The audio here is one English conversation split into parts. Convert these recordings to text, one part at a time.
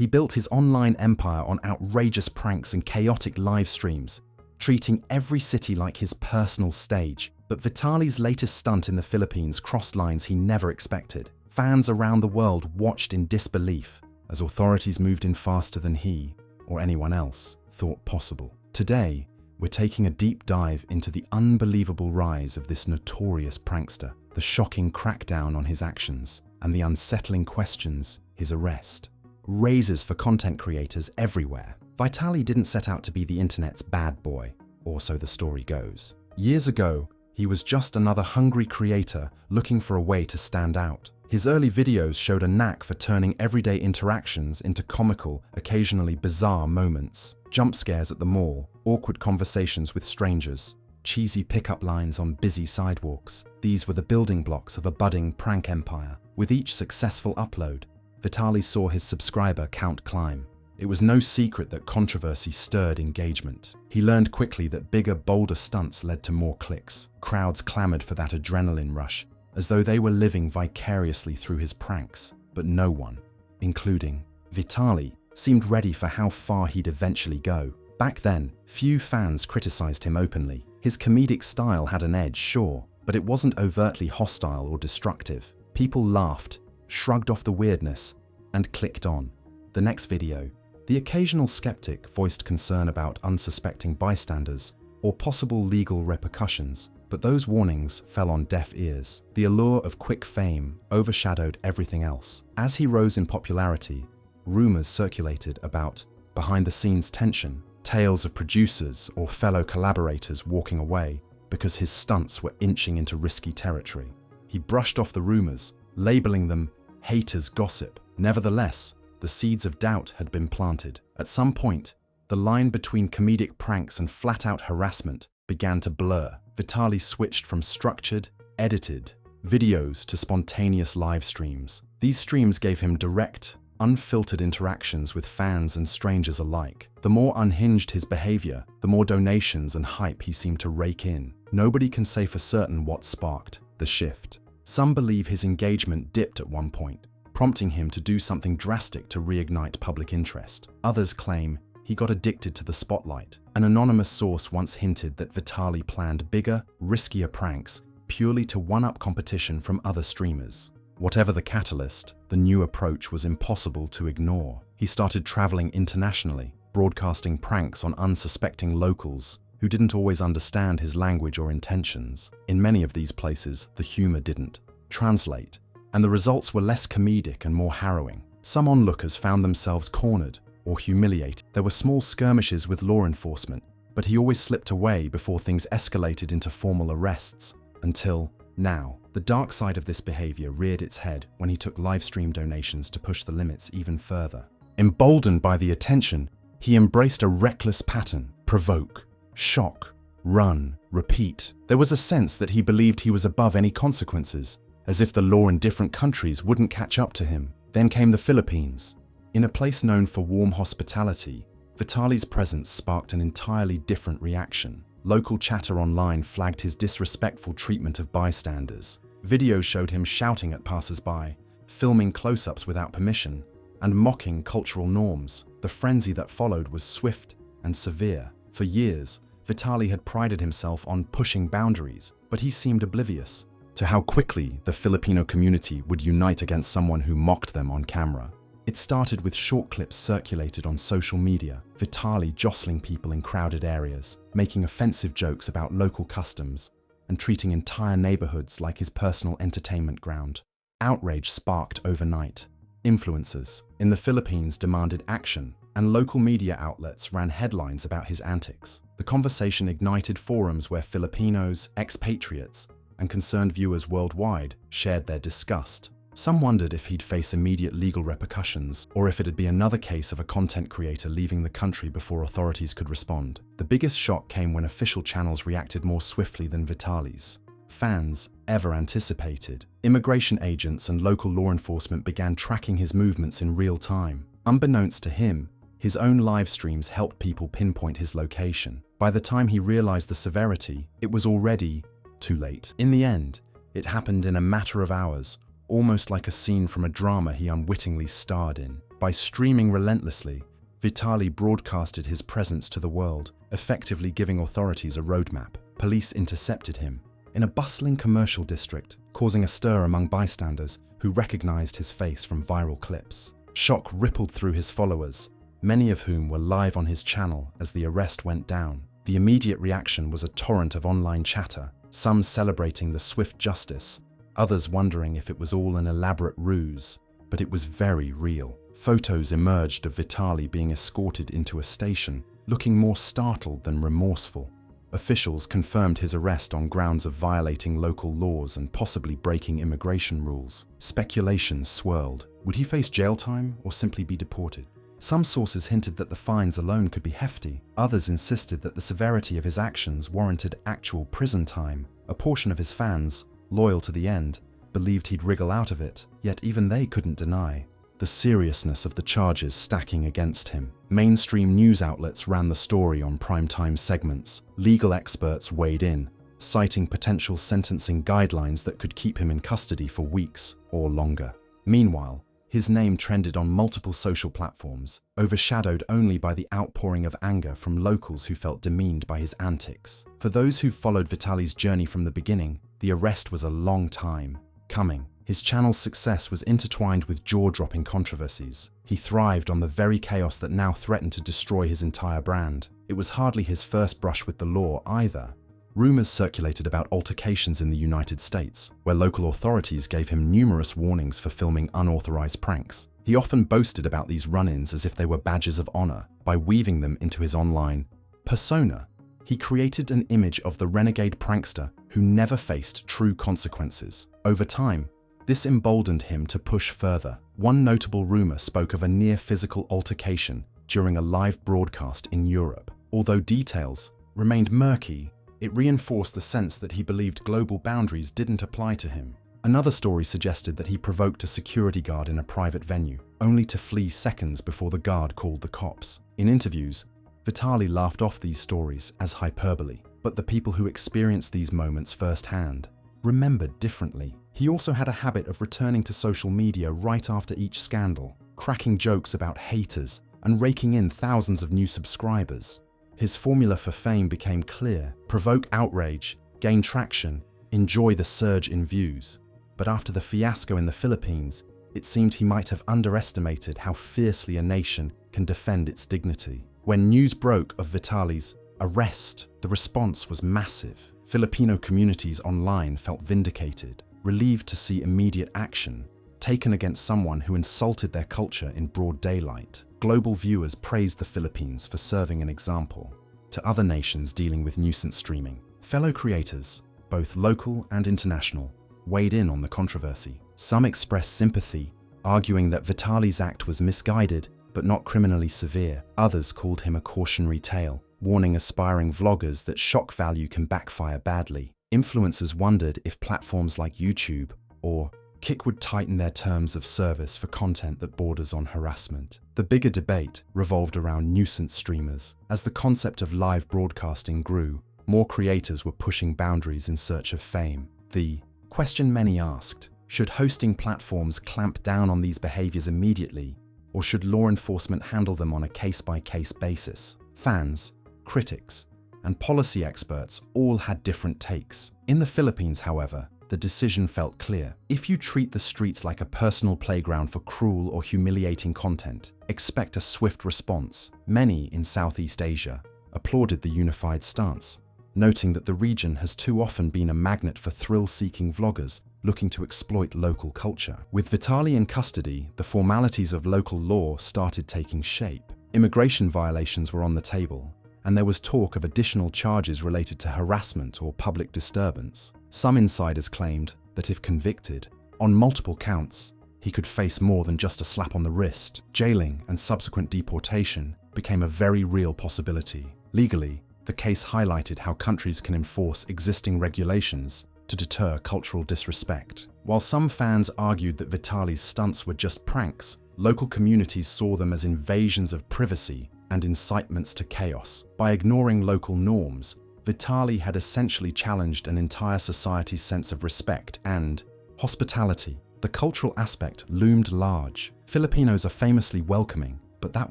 He built his online empire on outrageous pranks and chaotic live streams, treating every city like his personal stage. But Vitaly's latest stunt in the Philippines crossed lines he never expected. Fans around the world watched in disbelief as authorities moved in faster than he, or anyone else, thought possible. Today, we're taking a deep dive into the unbelievable rise of this notorious prankster, the shocking crackdown on his actions, and the unsettling questions his arrest raises for content creators everywhere. Vitaly didn't set out to be the internet's bad boy, or so the story goes. Years ago, he was just another hungry creator looking for a way to stand out. His early videos showed a knack for turning everyday interactions into comical, occasionally bizarre moments. Jump scares at the mall, awkward conversations with strangers, cheesy pickup lines on busy sidewalks. These were the building blocks of a budding prank empire. With each successful upload, Vitaly saw his subscriber count climb. It was no secret that controversy stirred engagement. He learned quickly that bigger, bolder stunts led to more clicks. Crowds clamored for that adrenaline rush, as though they were living vicariously through his pranks. But no one, including Vitaly, seemed ready for how far he'd eventually go. Back then, few fans criticized him openly. His comedic style had an edge, sure, but it wasn't overtly hostile or destructive. People laughed, shrugged off the weirdness, and clicked on. The next video, the occasional skeptic voiced concern about unsuspecting bystanders or possible legal repercussions, but those warnings fell on deaf ears. The allure of quick fame overshadowed everything else. As he rose in popularity, rumors circulated about behind-the-scenes tension, tales of producers or fellow collaborators walking away because his stunts were inching into risky territory. He brushed off the rumors, labeling them haters' gossip. Nevertheless, the seeds of doubt had been planted. At some point, the line between comedic pranks and flat-out harassment began to blur. Vitaly switched from structured, edited videos to spontaneous live streams. These streams gave him direct, unfiltered interactions with fans and strangers alike. The more unhinged his behavior, the more donations and hype he seemed to rake in. Nobody can say for certain what sparked the shift. Some believe his engagement dipped at one point, prompting him to do something drastic to reignite public interest. Others claim he got addicted to the spotlight. An anonymous source once hinted that Vitaly planned bigger, riskier pranks purely to one-up competition from other streamers. Whatever the catalyst, the new approach was impossible to ignore. He started traveling internationally, broadcasting pranks on unsuspecting locals who didn't always understand his language or intentions. In many of these places, the humor didn't translate, and the results were less comedic and more harrowing. Some onlookers found themselves cornered or humiliated. There were small skirmishes with law enforcement, but he always slipped away before things escalated into formal arrests. Until now, the dark side of this behavior reared its head when he took livestream donations to push the limits even further. Emboldened by the attention, he embraced a reckless pattern: provoke, shock, run, repeat. There was a sense that he believed he was above any consequences, as if the law in different countries wouldn't catch up to him. Then came the Philippines. In a place known for warm hospitality, Vitaly's presence sparked an entirely different reaction. Local chatter online flagged his disrespectful treatment of bystanders. Videos showed him shouting at passers-by, filming close-ups without permission, and mocking cultural norms. The frenzy that followed was swift and severe. For years, Vitaly had prided himself on pushing boundaries, but he seemed oblivious to how quickly the Filipino community would unite against someone who mocked them on camera. It started with short clips circulated on social media, Vitaly jostling people in crowded areas, making offensive jokes about local customs, and treating entire neighborhoods like his personal entertainment ground. Outrage sparked overnight. Influencers in the Philippines demanded action, and local media outlets ran headlines about his antics. The conversation ignited forums where Filipinos, expatriates, and concerned viewers worldwide shared their disgust. Some wondered if he'd face immediate legal repercussions, or if it'd be another case of a content creator leaving the country before authorities could respond. The biggest shock came when official channels reacted more swiftly than Vitaly's fans ever anticipated. Immigration agents and local law enforcement began tracking his movements in real time. Unbeknownst to him, his own live streams helped people pinpoint his location. By the time he realized the severity, it was already too late. In the end, it happened in a matter of hours, almost like a scene from a drama he unwittingly starred in. By streaming relentlessly, Vitaly broadcasted his presence to the world, effectively giving authorities a roadmap. Police intercepted him in a bustling commercial district, causing a stir among bystanders who recognized his face from viral clips. Shock rippled through his followers, many of whom were live on his channel as the arrest went down. The immediate reaction was a torrent of online chatter, some celebrating the swift justice, others wondering if it was all an elaborate ruse. But it was very real. Photos emerged of Vitaly being escorted into a station, looking more startled than remorseful. Officials confirmed his arrest on grounds of violating local laws and possibly breaking immigration rules. Speculation swirled. Would he face jail time or simply be deported? Some sources hinted that the fines alone could be hefty. Others insisted that the severity of his actions warranted actual prison time. A portion of his fans, loyal to the end, believed he'd wriggle out of it, yet even they couldn't deny the seriousness of the charges stacking against him. Mainstream news outlets ran the story on primetime segments. Legal experts weighed in, citing potential sentencing guidelines that could keep him in custody for weeks or longer. Meanwhile, his name trended on multiple social platforms, overshadowed only by the outpouring of anger from locals who felt demeaned by his antics. For those who followed Vitaly's journey from the beginning, the arrest was a long time coming. His channel's success was intertwined with jaw-dropping controversies. He thrived on the very chaos that now threatened to destroy his entire brand. It was hardly his first brush with the law either. Rumors circulated about altercations in the United States, where local authorities gave him numerous warnings for filming unauthorized pranks. He often boasted about these run-ins as if they were badges of honor. By weaving them into his online persona, he created an image of the renegade prankster who never faced true consequences. Over time, this emboldened him to push further. One notable rumor spoke of a near-physical altercation during a live broadcast in Europe. Although details remained murky, it reinforced the sense that he believed global boundaries didn't apply to him. Another story suggested that he provoked a security guard in a private venue, only to flee seconds before the guard called the cops. In interviews, Vitaly laughed off these stories as hyperbole, but the people who experienced these moments firsthand remembered differently. He also had a habit of returning to social media right after each scandal, cracking jokes about haters and raking in thousands of new subscribers. His formula for fame became clear: provoke outrage, gain traction, enjoy the surge in views. But after the fiasco in the Philippines, it seemed he might have underestimated how fiercely a nation can defend its dignity. When news broke of Vitaly's arrest, the response was massive. Filipino communities online felt vindicated, relieved to see immediate action taken against someone who insulted their culture in broad daylight. Global viewers praised the Philippines for serving an example to other nations dealing with nuisance streaming. Fellow creators, both local and international, weighed in on the controversy. Some expressed sympathy, arguing that Vitaly's act was misguided but not criminally severe. Others called him a cautionary tale, warning aspiring vloggers that shock value can backfire badly. Influencers wondered if platforms like YouTube or Kick would tighten their terms of service for content that borders on harassment. The bigger debate revolved around nuisance streamers. As the concept of live broadcasting grew, more creators were pushing boundaries in search of fame. The question many asked: should hosting platforms clamp down on these behaviors immediately, or should law enforcement handle them on a case-by-case basis? Fans, critics, and policy experts all had different takes. In the Philippines, however, the decision felt clear. If you treat the streets like a personal playground for cruel or humiliating content, expect a swift response. Many in Southeast Asia applauded the unified stance, noting that the region has too often been a magnet for thrill-seeking vloggers looking to exploit local culture. With Vitaly in custody, the formalities of local law started taking shape. Immigration violations were on the table, and there was talk of additional charges related to harassment or public disturbance. Some insiders claimed that if convicted on multiple counts, he could face more than just a slap on the wrist. Jailing and subsequent deportation became a very real possibility. Legally, the case highlighted how countries can enforce existing regulations to deter cultural disrespect. While some fans argued that Vitaly's stunts were just pranks, local communities saw them as invasions of privacy and incitements to chaos. By ignoring local norms, Vitaly had essentially challenged an entire society's sense of respect and hospitality. The cultural aspect loomed large. Filipinos are famously welcoming, but that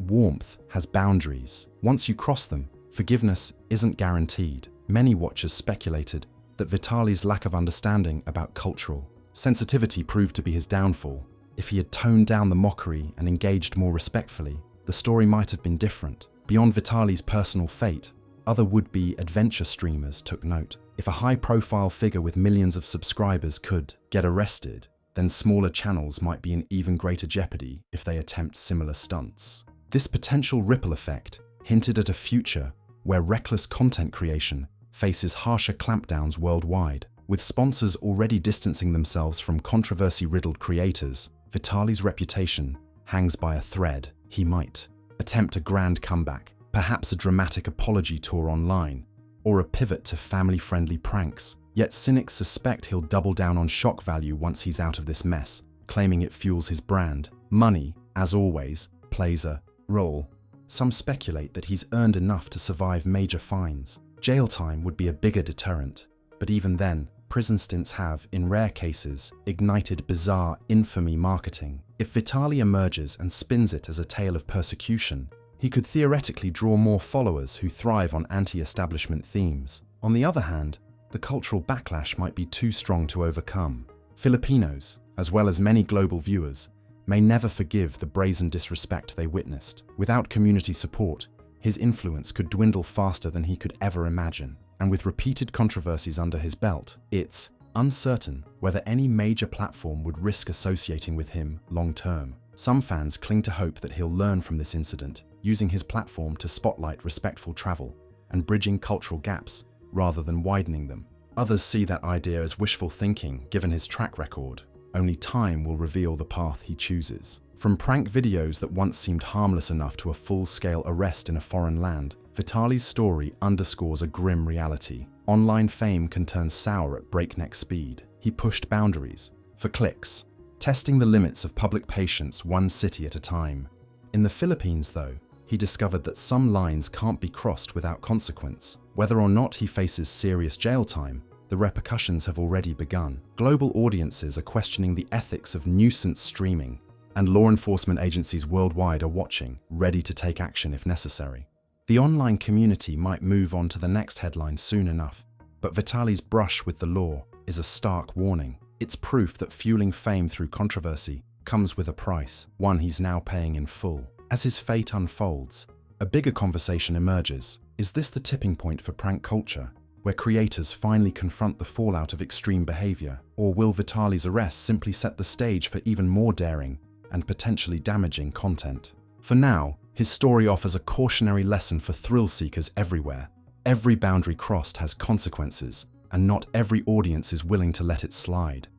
warmth has boundaries. Once you cross them, forgiveness isn't guaranteed. Many watchers speculated that Vitaly's lack of understanding about cultural sensitivity proved to be his downfall. If he had toned down the mockery and engaged more respectfully, the story might have been different. Beyond Vitaly's personal fate, other would-be adventure streamers took note. If a high-profile figure with millions of subscribers could get arrested, then smaller channels might be in even greater jeopardy if they attempt similar stunts. This potential ripple effect hinted at a future where reckless content creation faces harsher clampdowns worldwide. With sponsors already distancing themselves from controversy-riddled creators, Vitaly's reputation hangs by a thread. He might attempt a grand comeback, perhaps a dramatic apology tour online, or a pivot to family-friendly pranks. Yet cynics suspect he'll double down on shock value once he's out of this mess, claiming it fuels his brand. Money, as always, plays a role. Some speculate that he's earned enough to survive major fines. Jail time would be a bigger deterrent, but even then, prison stints have, in rare cases, ignited bizarre infamy marketing. If Vitaly emerges and spins it as a tale of persecution, he could theoretically draw more followers who thrive on anti-establishment themes. On the other hand, the cultural backlash might be too strong to overcome. Filipinos, as well as many global viewers, may never forgive the brazen disrespect they witnessed. Without community support, his influence could dwindle faster than he could ever imagine. And with repeated controversies under his belt, it's uncertain whether any major platform would risk associating with him long-term. Some fans cling to hope that he'll learn from this incident, using his platform to spotlight respectful travel and bridging cultural gaps rather than widening them. Others see that idea as wishful thinking, given his track record. Only time will reveal the path he chooses. From prank videos that once seemed harmless enough to a full-scale arrest in a foreign land, Vitaly's story underscores a grim reality. Online fame can turn sour at breakneck speed. He pushed boundaries for clicks, testing the limits of public patience one city at a time. In the Philippines, though, he discovered that some lines can't be crossed without consequence. Whether or not he faces serious jail time, the repercussions have already begun. Global audiences are questioning the ethics of nuisance streaming, and law enforcement agencies worldwide are watching, ready to take action if necessary. The online community might move on to the next headline soon enough, but Vitaly's brush with the law is a stark warning. It's proof that fueling fame through controversy comes with a price, one he's now paying in full. As his fate unfolds, a bigger conversation emerges. Is this the tipping point for prank culture, where creators finally confront the fallout of extreme behavior? Or will Vitaly's arrest simply set the stage for even more daring and potentially damaging content? For now, his story offers a cautionary lesson for thrill seekers everywhere. Every boundary crossed has consequences, and not every audience is willing to let it slide.